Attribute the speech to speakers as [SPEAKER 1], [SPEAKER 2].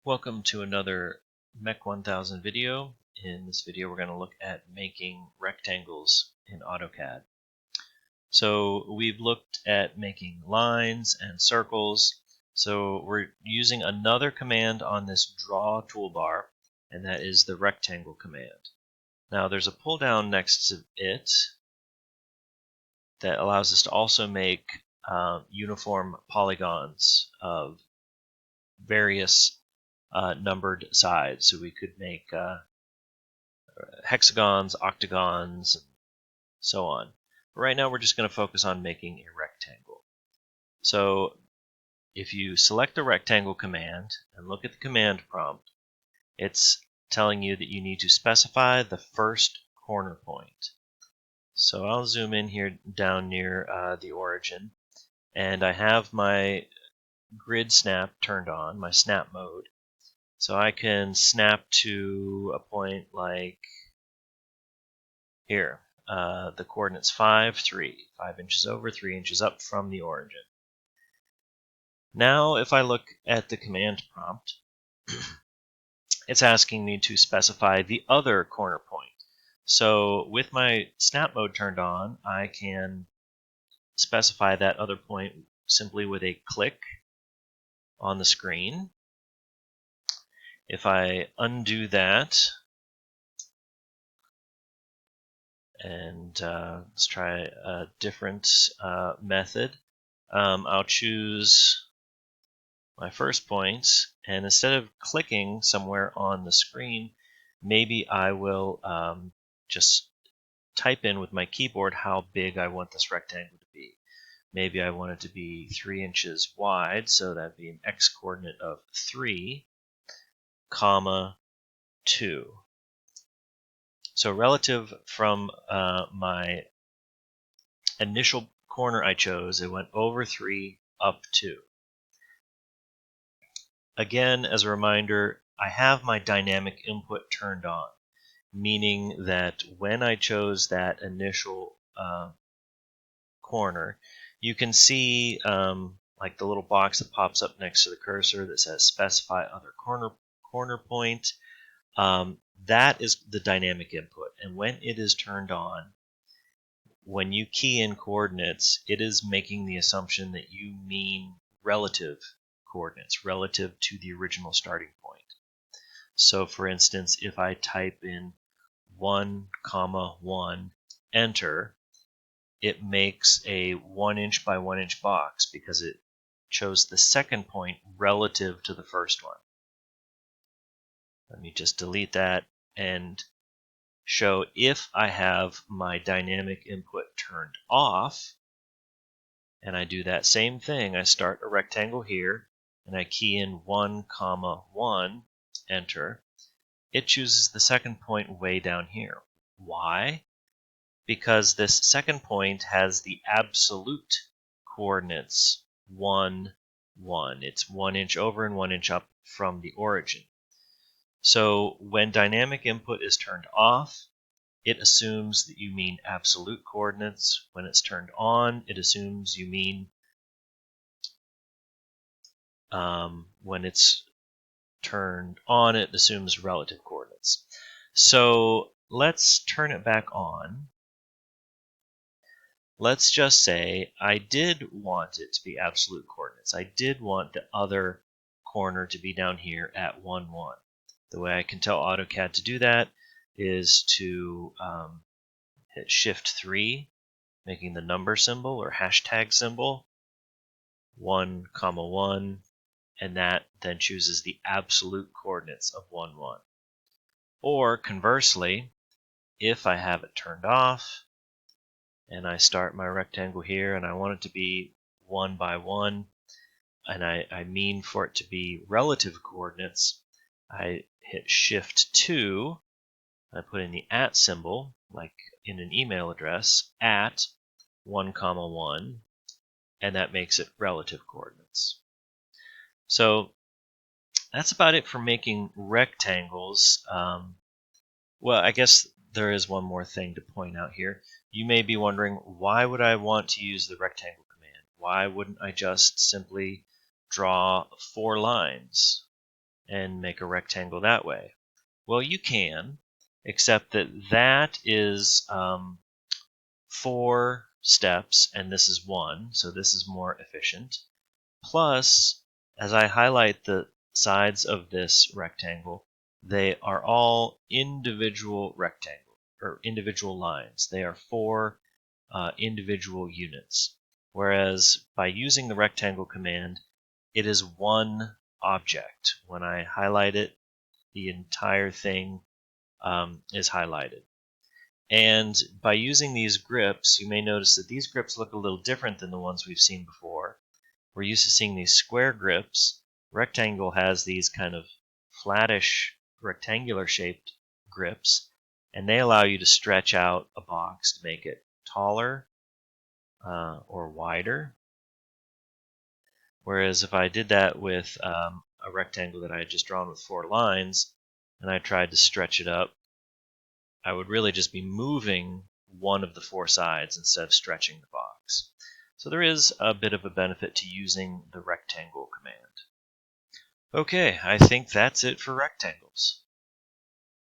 [SPEAKER 1] Welcome to another MECH 1000 video. In this video we're going to look at making rectangles in AutoCAD. So we've looked at making lines and circles. So we're using another command on this draw toolbar, and that is the rectangle command. Now there's a pull down next to it that allows us to also make uniform polygons of various numbered sides. So we could make hexagons, octagons, and so on. But right now we're just going to focus on making a rectangle. So if you select the rectangle command and look at the command prompt, it's telling you that you need to specify the first corner point. So I'll zoom in here down near the origin, and I have my grid snap turned on, my snap mode. So I can snap to a point like here. The coordinates 5, 3, 5 inches over, 3 inches up from the origin. Now if I look at the command prompt, it's asking me to specify the other corner point. So with my snap mode turned on, I can specify that other point simply with a click on the screen. If I undo that, and let's try a different method, I'll choose my first point, and instead of clicking somewhere on the screen, maybe I will just type in with my keyboard how big I want this rectangle to be. Maybe I want it to be 3 inches wide, so that'd be an x-coordinate of 3, comma 2. So relative from my initial corner I chose, it went over 3, up 2. Again, as a reminder, I have my dynamic input turned on, meaning that when I chose that initial corner, you can see like the little box that pops up next to the cursor that says specify other corner point. That is the dynamic input, and when it is turned on, when you key in coordinates, it is making the assumption that you mean relative coordinates, relative to the original starting point. So for instance, if I type in 1, 1, enter, it makes a 1 inch by 1 inch box because it chose the second point relative to the first one. Let me just delete that and show if I have my dynamic input turned off, and I do that same thing. I start a rectangle here, and I key in 1, 1, enter. It chooses the second point way down here. Why? Because this second point has the absolute coordinates 1, 1. It's 1 inch over and 1 inch up from the origin. So when dynamic input is turned off, it assumes that you mean absolute coordinates. When it's turned on, it assumes you mean when it's turned on, it assumes relative coordinates. So let's turn it back on. Let's just say I did want it to be absolute coordinates. I did want the other corner to be down here at 1, 1. The way I can tell AutoCAD to do that is to hit Shift 3, making the number symbol or hashtag symbol, 1, 1, and that then chooses the absolute coordinates of 1, 1. Or conversely, if I have it turned off and I start my rectangle here and I want it to be 1 by 1, and I mean for it to be relative coordinates, I hit Shift 2, I put in the @ symbol, like in an email address, at 1, 1, and that makes it relative coordinates. So that's about it for making rectangles. Well, I guess there is one more thing to point out here. You may be wondering, why would I want to use the rectangle command? Why wouldn't I just simply draw 4 lines and make a rectangle that way. Well, you can, except that that is 4 steps, and this is 1, so this is more efficient. Plus, as I highlight the sides of this rectangle, they are all individual rectangle or individual lines. They are 4 individual units. Whereas by using the rectangle command, it is one object. When I highlight it, the entire thing is highlighted. And by using these grips, you may notice that these grips look a little different than the ones we've seen before. We're used to seeing these square grips. Rectangle has these kind of flattish, rectangular shaped grips, and they allow you to stretch out a box to make it taller or wider. Whereas if I did that with a rectangle that I had just drawn with 4 lines, and I tried to stretch it up, I would really just be moving one of the 4 sides instead of stretching the box. So there is a bit of a benefit to using the rectangle command. Okay, I think that's it for rectangles.